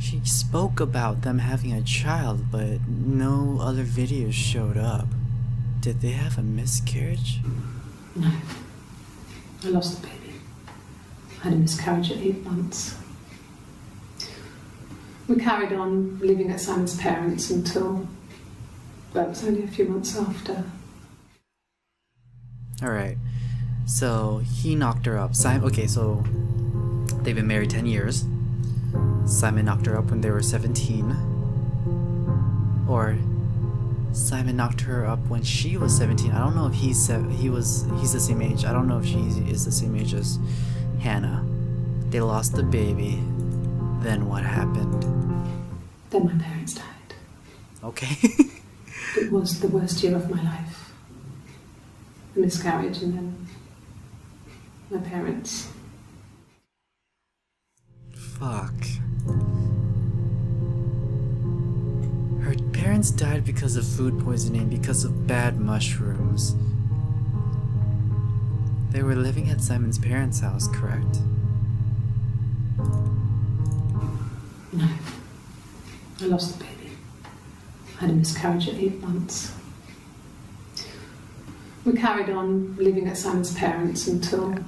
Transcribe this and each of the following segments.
She spoke about them having a child, but no other videos showed up. Did they have a miscarriage? No. I lost the baby. I had a miscarriage at 8 months. We carried on living at Simon's parents until, well, it was only a few months after. Alright, so he knocked her up. Okay, so they've been married 10 years. Simon knocked her up when they were 17. Or Simon knocked her up when she was 17. I don't know if he's the same age. I don't know if she is the same age as Hannah. They lost the baby. Then what happened? Then my parents died. Okay. It was the worst year of my life. A miscarriage and then my parents. Fuck. Her parents died because of food poisoning, because of bad mushrooms. They were living at Simon's parents' house, correct? No. I lost the baby. I had a miscarriage at 8 months. We carried on living at Simon's parents until,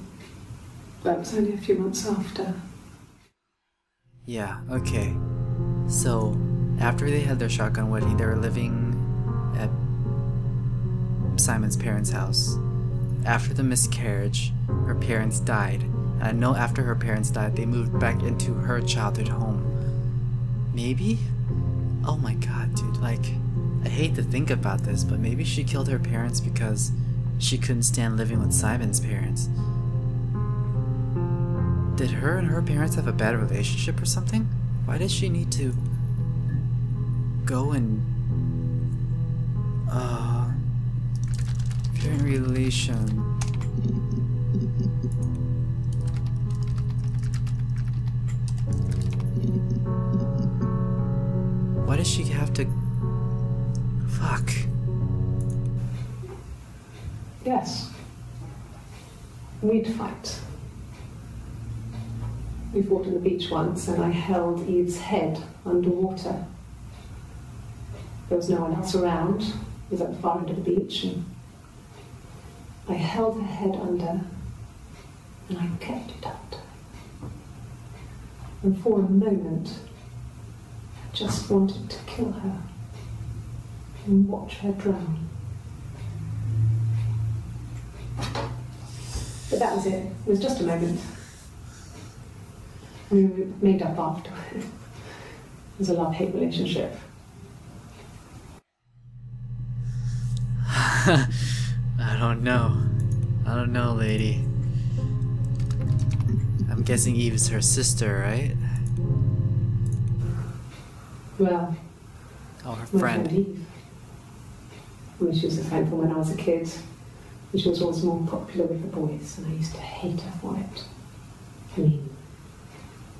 well, it was only a few months after. Yeah, okay. So, after they had their shotgun wedding, they were living at Simon's parents' house. After the miscarriage, her parents died. And I know after her parents died, they moved back into her childhood home. Maybe? Oh my god, dude, like, I hate to think about this, but maybe she killed her parents because she couldn't stand living with Simon's parents. Did her and her parents have a bad relationship or something? Why did she need to go and parent relation? Why does she have to... Fuck. Yes. We'd fight. We fought on the beach once and I held Eve's head underwater. There was no one else around. It was at the far end of the beach and I held her head under and I kept it under. And for a moment, I just wanted to kill her and watch her drown. But that was it. It was just a moment. I mean, we made up afterward. It was a love-hate relationship. I don't know. I don't know, lady. I'm guessing Eve is her sister, right? Well, oh, her my friend. Eve. I mean, she was a friend from when I was a kid. And she was always more popular with the boys, and I used to hate her for it. I mean,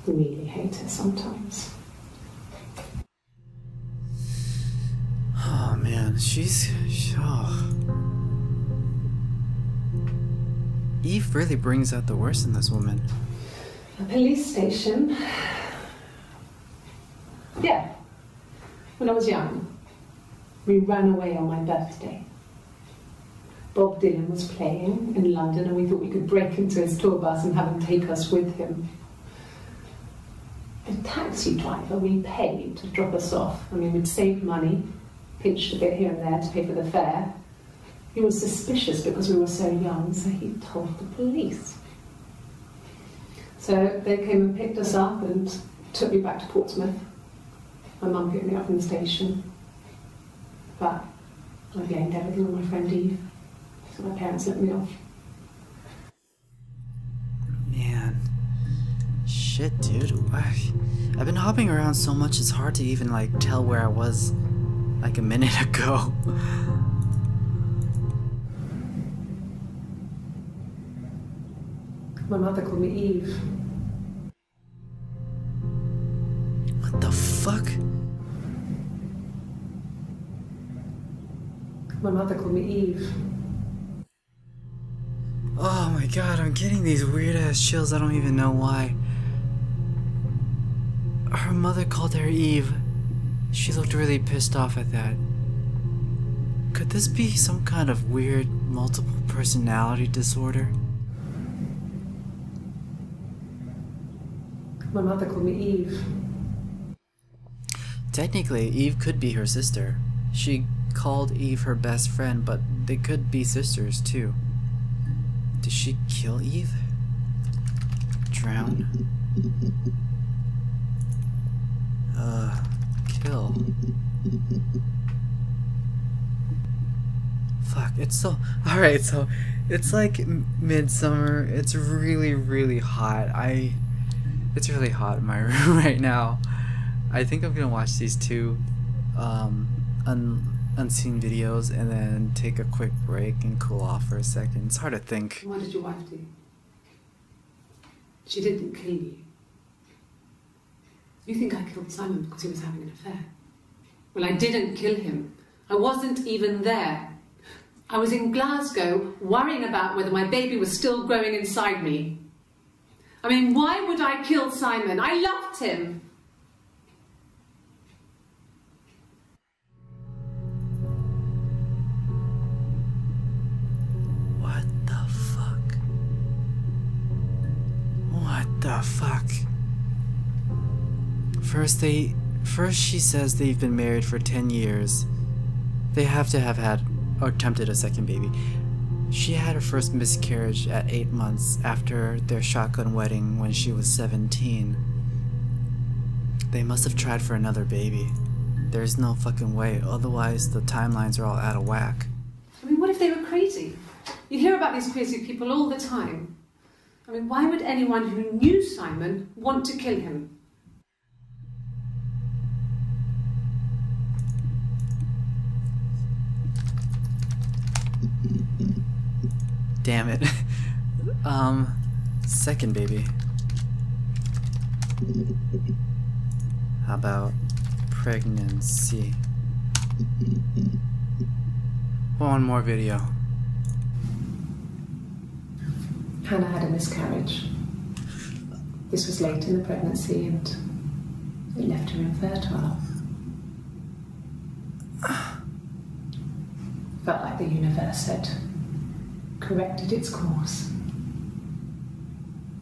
really hate her sometimes. Oh man, oh. Eve really brings out the worst in this woman. A police station. Yeah. When I was young, we ran away on my birthday. Bob Dylan was playing in London and we thought we could break into his tour bus and have him take us with him. The taxi driver we paid to drop us off. I mean, we'd saved money, pinched a bit here and there to pay for the fare. He was suspicious because we were so young, so he told the police. So they came and picked us up and took me back to Portsmouth. My mum picked me up from the station. But I blamed everything on my friend Eve. So my parents let me off. Man. Shit, dude. I've been hopping around so much it's hard to even like tell where I was like a minute ago. My mother called me Eve. What the fuck? My mother called me Eve. Oh my god, I'm getting these weird ass chills. I don't even know why. her mother called her Eve. She looked really pissed off at that. Could this be some kind of weird multiple personality disorder? My mother called me Eve. Technically, Eve could be her sister. She called Eve her best friend, but they could be sisters too. Did she kill Eve? Drown? Kill. Fuck, it's so... Alright, so it's like midsummer. It's really, really hot. It's really hot in my room right now. I think I'm gonna watch these two unseen videos and then take a quick break and cool off for a second. It's hard to think. What did your wife do? She didn't kill you. You think I killed Simon because he was having an affair? Well, I didn't kill him. I wasn't even there. I was in Glasgow worrying about whether my baby was still growing inside me. I mean, why would I kill Simon? I loved him. What the fuck? What the fuck? First she says they've been married for 10 years. They have to have had or attempted a second baby. She had her first miscarriage at 8 months after their shotgun wedding when she was 17. They must have tried for another baby. There's no fucking way, otherwise the timelines are all out of whack. I mean, what if they were crazy? You hear about these crazy people all the time. I mean, why would anyone who knew Simon want to kill him? Damn it. Second baby. How about pregnancy? One more video. Hannah had a miscarriage. This was late in the pregnancy and it left her infertile. Felt like the universe had corrected its course.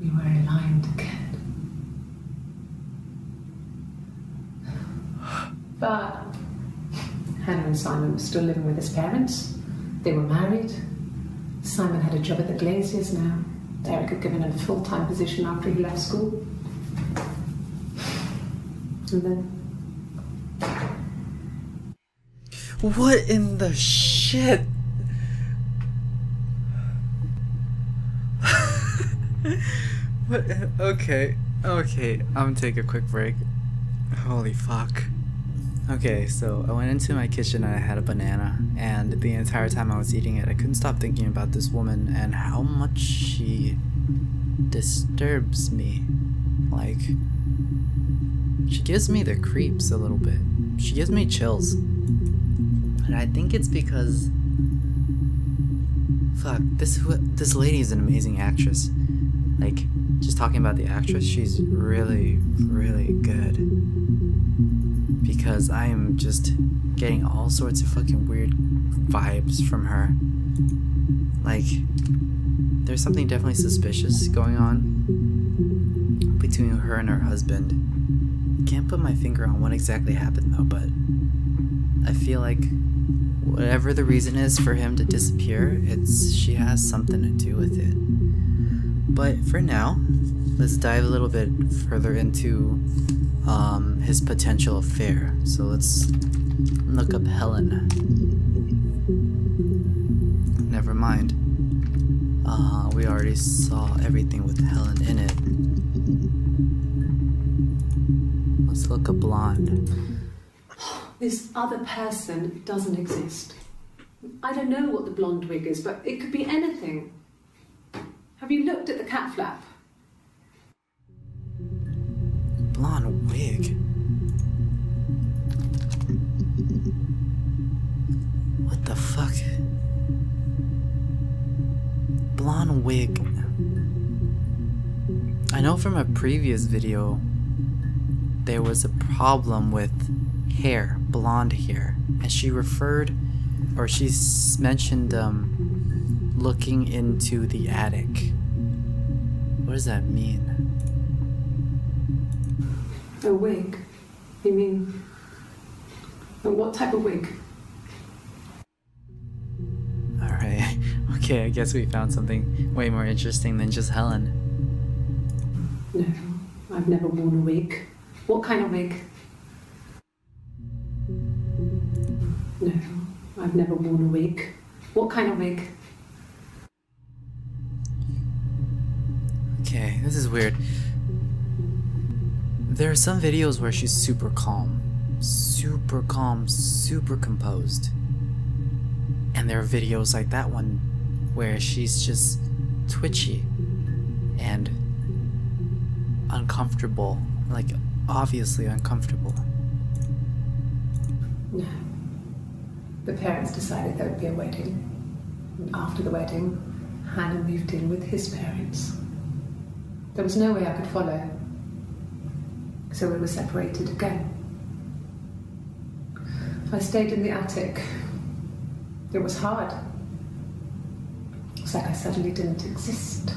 We were aligned again. But Hannah and Simon were still living with his parents. They were married. Simon had a job at the Glaziers now. Eric had given him a full-time position after he left school. And then... What in the shit? What? Okay, I'm gonna take a quick break. Holy fuck. Okay, so I went into my kitchen and I had a banana, and the entire time I was eating it, I couldn't stop thinking about this woman and how much she disturbs me. Like, she gives me the creeps a little bit. She gives me chills. And I think it's because... Fuck, this lady is an amazing actress. Like, just talking about the actress, she's really, really good. Because I am just getting all sorts of fucking weird vibes from her. Like, there's something definitely suspicious going on between her and her husband. Can't put my finger on what exactly happened though, but I feel like whatever the reason is for him to disappear, she has something to do with it. But for now, let's dive a little bit further into his potential affair. So let's look up Helen. Never mind. We already saw everything with Helen in it. Let's look up blonde. This other person doesn't exist. I don't know what the blonde wig is, but it could be anything. Have you looked at the cat flap? Blonde wig? What the fuck? Blonde wig. I know from a previous video there was a problem with hair, blonde hair, and she referred, or she mentioned looking into the attic. What does that mean? A wig? You mean... what type of wig? Alright, okay, I guess we found something way more interesting than just Helen. No, I've never worn a wig. What kind of wig? No, I've never worn a wig. What kind of wig? Okay, this is weird. There are some videos where she's super calm, super composed. And there are videos like that one where she's just twitchy and uncomfortable, like obviously uncomfortable. No. The parents decided there would be a wedding. And after the wedding, Hannah moved in with his parents. There was no way I could follow. So we were separated again. I stayed in the attic. It was hard. It's like I suddenly didn't exist.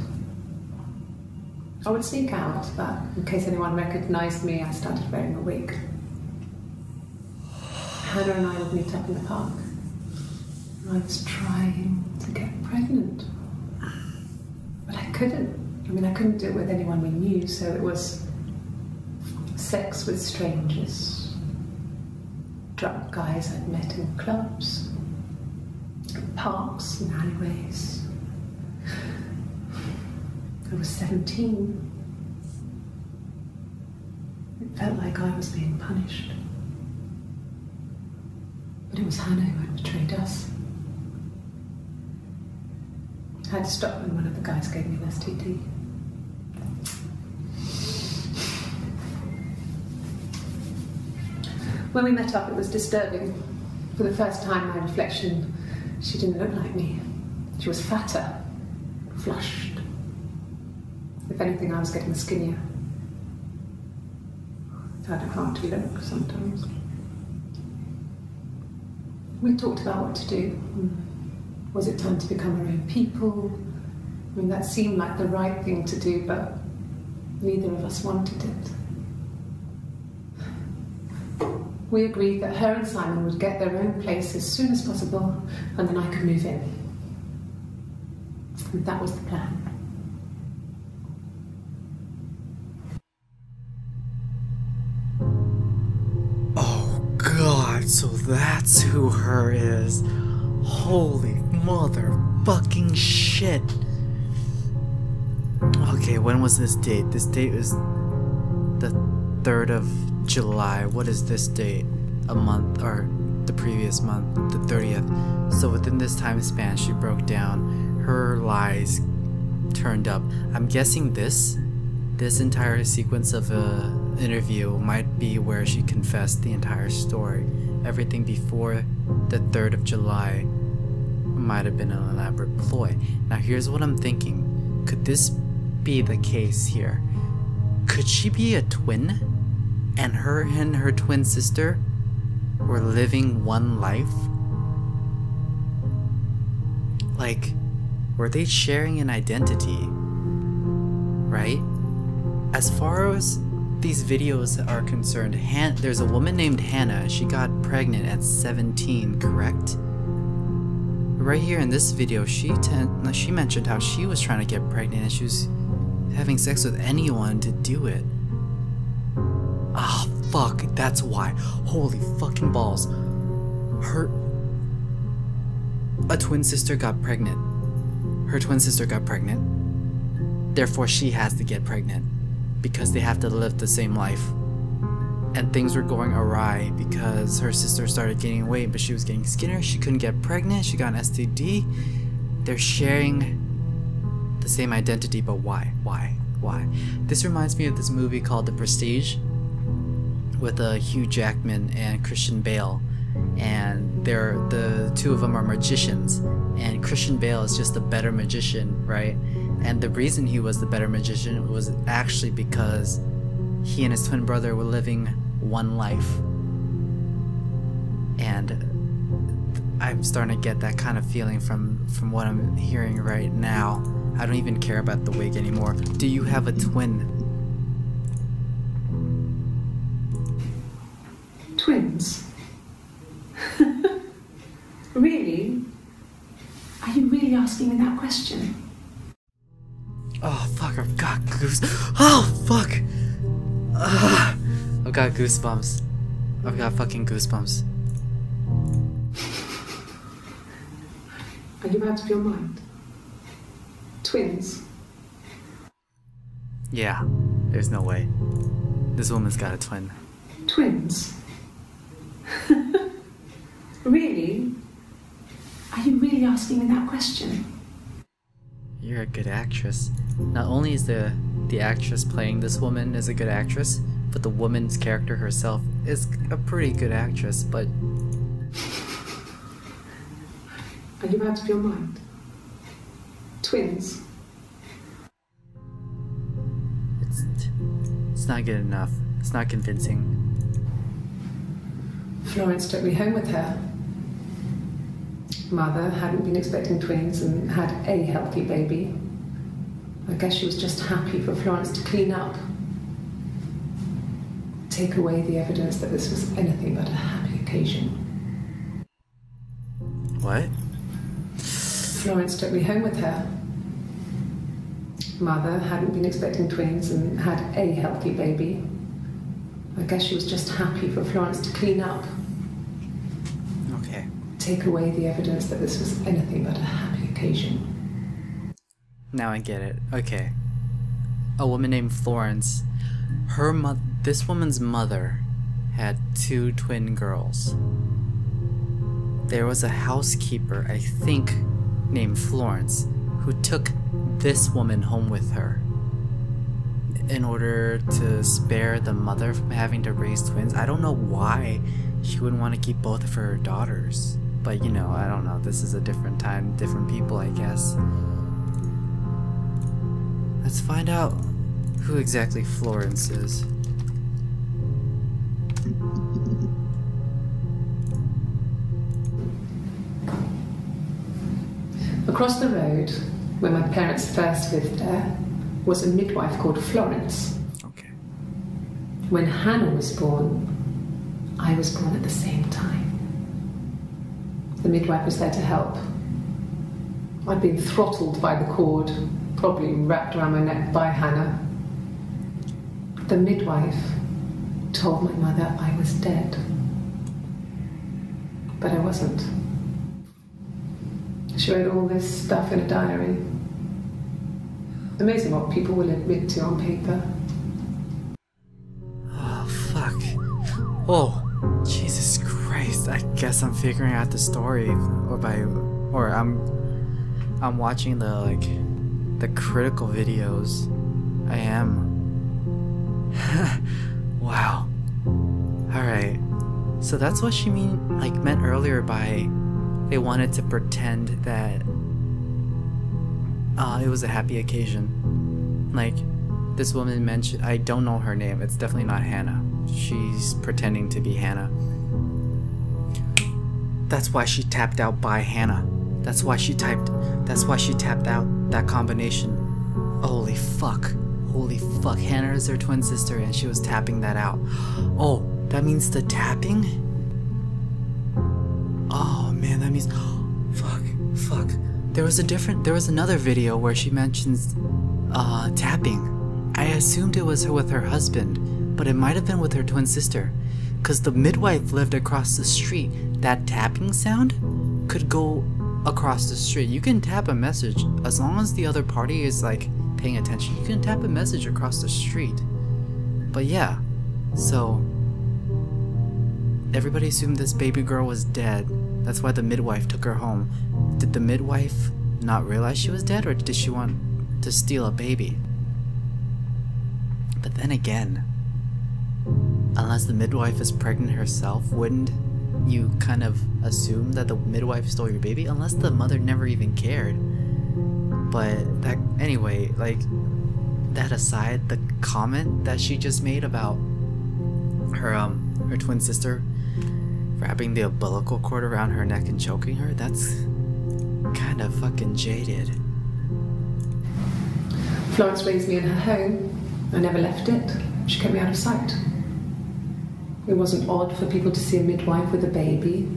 I would sneak out, but in case anyone recognized me, I started wearing a wig. Hannah and I would meet up in the park. I was trying to get pregnant. But I couldn't. I mean, I couldn't do it with anyone we knew, so it was sex with strangers. Drunk guys I'd met in clubs, parks and alleyways. I was 17. It felt like I was being punished. But it was Hannah who had betrayed us. I had to stop when one of the guys gave me an STD. When we met up, it was disturbing. For the first time, my reflection, she didn't look like me. She was fatter, flushed. If anything, I was getting skinnier. It's had hard to look sometimes. We talked about what to do. Was it time to become our own people? I mean, that seemed like the right thing to do, but neither of us wanted it. We agreed that her and Simon would get their own place as soon as possible, and then I could move in. And that was the plan. Oh god, so that's who her is. Holy motherfucking shit. Okay, when was this date? This date was the 3rd of July. What is this date? A month, or the previous month, the 30th. So within this time span, she broke down. Her lies turned up. I'm guessing this entire sequence of a interview might be where she confessed the entire story. Everything before the 3rd of July might have been an elaborate ploy. Now here's what I'm thinking. Could this be the case here? Could she be a twin? And her twin sister were living one life? Like, were they sharing an identity? Right? As far as these videos are concerned, there's a woman named Hannah. She got pregnant at 17, correct? Right here in this video, she mentioned how she was trying to get pregnant and she was having sex with anyone to do it. Ah, oh, fuck, that's why. Holy fucking balls. A twin sister got pregnant. Her twin sister got pregnant. Therefore, she has to get pregnant. Because they have to live the same life. And things were going awry because her sister started gaining weight, but she was getting skinnier. She couldn't get pregnant. She got an STD. They're sharing the same identity, but why? Why? This reminds me of this movie called The Prestige with Hugh Jackman and Christian Bale. And the two of them are magicians. And Christian Bale is just a better magician, right? And the reason he was the better magician was actually because he and his twin brother were living one life. And I'm starting to get that kind of feeling from what I'm hearing right now. I don't even care about the wig anymore. Do you have a twin? Twins? Really? Are you really asking me that question? Oh fuck, I've got Oh fuck! I've got goosebumps. I've got fucking goosebumps. Are you out of your mind? Twins? Yeah, there's no way. This woman's got a twin. Twins? Really? Are you really asking me that question? You're a good actress. Not only is the actress playing this woman is a good actress, but the woman's character herself is a pretty good actress, but... Are you out of your mind? Twins? It's not good enough. It's not convincing. Florence took me home with her. Mother hadn't been expecting twins and had a healthy baby. I guess she was just happy for Florence to clean up. Take away the evidence that this was anything but a happy occasion. What? Florence took me home with her. Mother hadn't been expecting twins and had a healthy baby. I guess she was just happy for Florence to clean up. Okay. Take away the evidence that this was anything but a happy occasion. Now I get it. Okay. A woman named Florence. This woman's mother had 2 twin girls. There was a housekeeper, I think, named Florence, who took this woman home with her in order to spare the mother from having to raise twins. I don't know why she wouldn't want to keep both of her daughters, but you know, I don't know. This is a different time, different people, I guess. Let's find out who exactly Florence is. Across the road, where my parents first lived there, was a midwife called Florence. Okay. When Hannah was born, I was born at the same time. The midwife was there to help. I'd been throttled by the cord, probably wrapped around my neck by Hannah. The midwife told my mother I was dead. But I wasn't. She wrote all this stuff in a diary. Amazing what people will admit to on paper. Oh, fuck. Oh, Jesus Christ. I guess I'm figuring out the story, or I'm watching the critical videos. I am. Wow. Alright. So that's what she meant earlier by they wanted to pretend that it was a happy occasion. Like, this woman mentioned, I don't know her name, it's definitely not Hannah. She's pretending to be Hannah. That's why she tapped out by Hannah. That's why she tapped out that combination. Holy fuck. Holy fuck. Hannah is her twin sister and she was tapping that out. Oh, that means the tapping? Oh man, that means fuck. There was another video where she mentions tapping. I assumed it was her with her husband, but it might have been with her twin sister. Cause the midwife lived across the street. That tapping sound could go across the street. You can tap a message as long as the other party is like paying attention. You can tap a message across the street. But yeah, so everybody assumed this baby girl was dead. That's why the midwife took her home. Did the midwife not realize she was dead, or did she want to steal a baby? But then again, unless the midwife is pregnant herself, wouldn't you kind of assume that the midwife stole your baby? Unless the mother never even cared. But that, anyway, like, that aside, the comment that she just made about her twin sister wrapping the umbilical cord around her neck and choking her, that's kind of fucking jaded. Florence raised me in her home. I never left it. She kept me out of sight. It wasn't odd for people to see a midwife with a baby,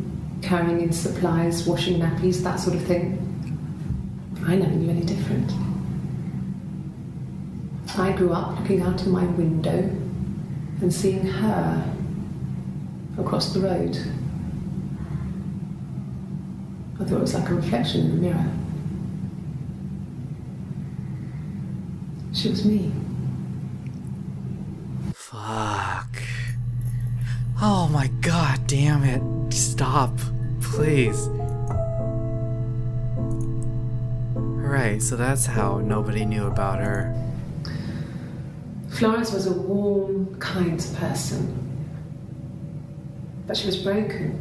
carrying in supplies, washing nappies, that sort of thing. I never knew any different. I grew up looking out of my window and seeing her across the road. I thought it was like a reflection in the mirror. She was me. Fuck. Oh my god damn it. Stop. Please. Right, so that's how nobody knew about her. Florence was a warm, kind person. But she was broken,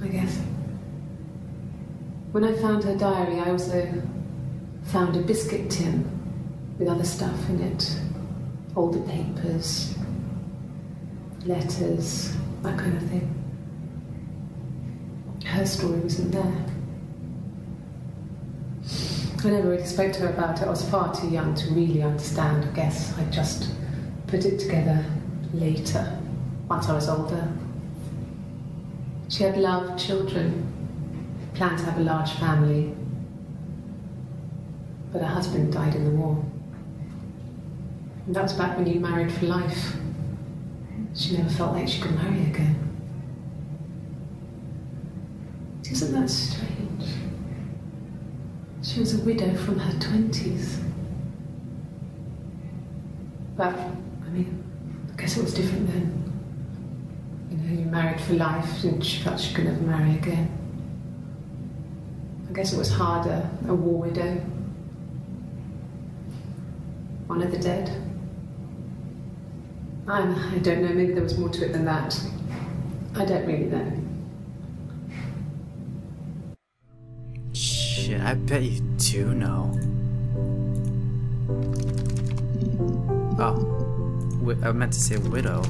I guess. When I found her diary, I also found a biscuit tin with other stuff in it. Older papers, letters, that kind of thing. Her story wasn't there. I never really spoke to her about it. I was far too young to really understand. I guess I just put it together later, once I was older. She had loved children, planned to have a large family, but her husband died in the war. And that was back when you married for life. She never felt like she could marry again. Isn't that strange? She was a widow from her 20s. But, I mean, I guess it was different then. You know, you married for life and she felt she could never marry again. I guess it was harder, a war widow. One of the dead. I don't know, maybe there was more to it than that. I don't really know. Shit, I bet you do know. Oh, I meant to say widow.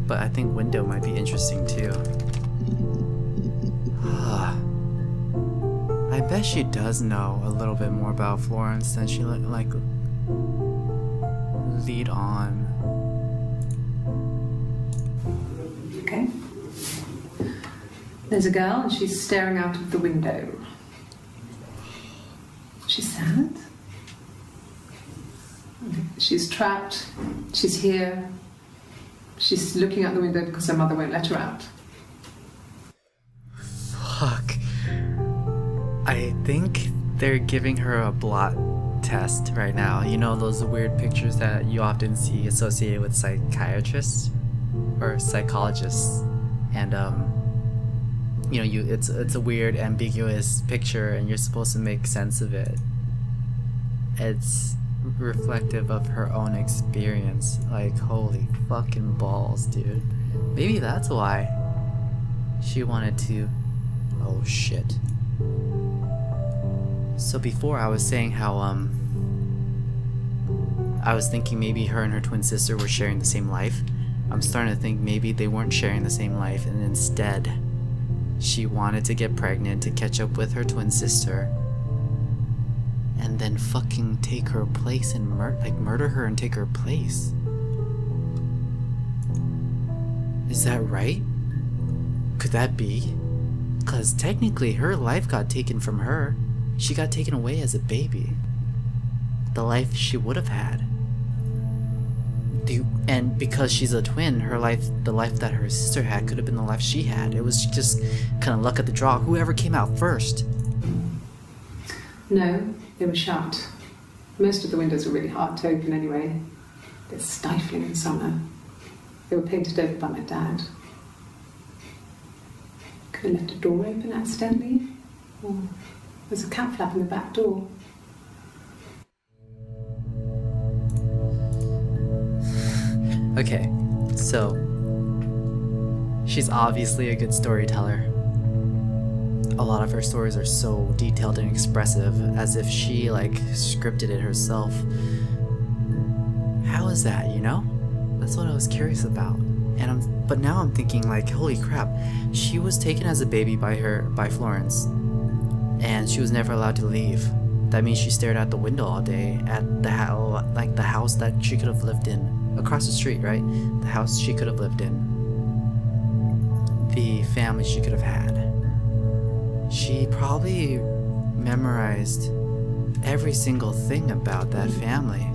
But I think window might be interesting too. I bet she does know a little bit more about Florence than she like lead on. Okay. There's a girl and she's staring out of the window. She's sad. She's trapped. She's here. She's looking out the window because her mother won't let her out. Fuck. I think they're giving her a blot test right now. You know those weird pictures that you often see associated with psychiatrists or psychologists, and you know, it's a weird, ambiguous picture, and you're supposed to make sense of it. It's reflective of her own experience. Like, holy fucking balls, dude. Maybe that's why she wanted to. Oh shit. So before I was saying how I was thinking maybe her and her twin sister were sharing the same life. I'm starting to think maybe they weren't sharing the same life, and instead she wanted to get pregnant to catch up with her twin sister and then fucking take her place and murder her and take her place. Is that right? Could that be? Because technically her life got taken from her. She got taken away as a baby. The life she would have had. And because she's a twin, her life, the life that her sister had, could have been the life she had. It was just kind of luck of the draw. Whoever came out first. No, they were shut. Most of the windows were really hard to open anyway. They're stifling in summer. They were painted over by my dad. Could have left a door open accidentally. Or there's a cat flap in the back door. Okay, so she's obviously a good storyteller. A lot of her stories are so detailed and expressive, as if she like scripted it herself. was that, you know? That's what I was curious about. But now I'm thinking like, holy crap, she was taken as a baby by Florence, and she was never allowed to leave. That means she stared out the window all day at the house that she could have lived in across the street, right? The house she could have lived in, the family she could have had. She probably memorized every single thing about that family.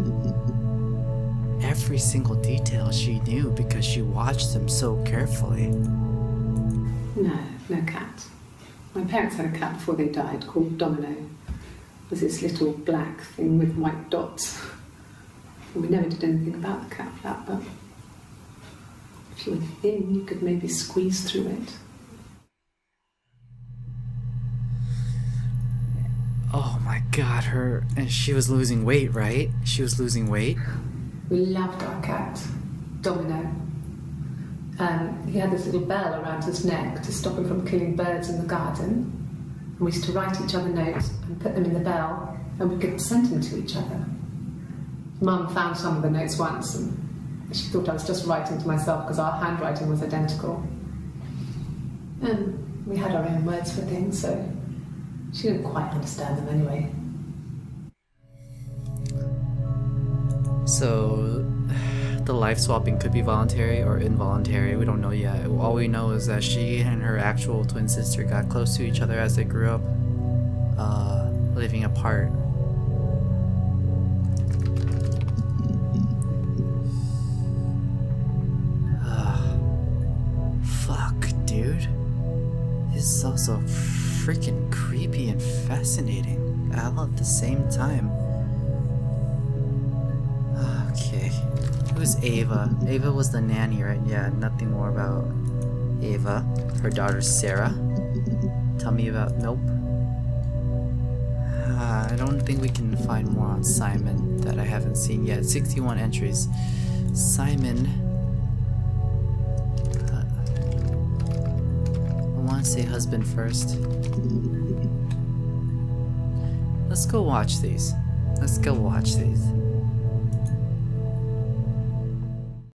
Every single detail she knew because she watched them so carefully. No cat. My parents had a cat before they died called Domino. It was this little black thing with white dots. And we never did anything about the cat for that, but if you were thin, you could maybe squeeze through it. Oh my god, and she was losing weight, right? She was losing weight? We loved our cat, Domino. He had this little bell around his neck to stop him from killing birds in the garden. And we used to write each other notes and put them in the bell, and we could send them to each other. Mum found some of the notes once, and she thought I was just writing to myself because our handwriting was identical. And we had our own words for things, so she didn't quite understand them anyway. So, the life swapping could be voluntary or involuntary, we don't know yet. All we know is that she and her actual twin sister got close to each other as they grew up, living apart. Fuck, dude. This is also freaking creepy and fascinating all at the same time. Okay. Who's Ava? Ava was the nanny, right? Yeah, nothing more about Ava. Her daughter Sarah. Tell me about... Nope. I don't think we can find more on Simon that I haven't seen yet. 61 entries. Simon... I want to say husband first. Let's go watch these. Let's go watch these.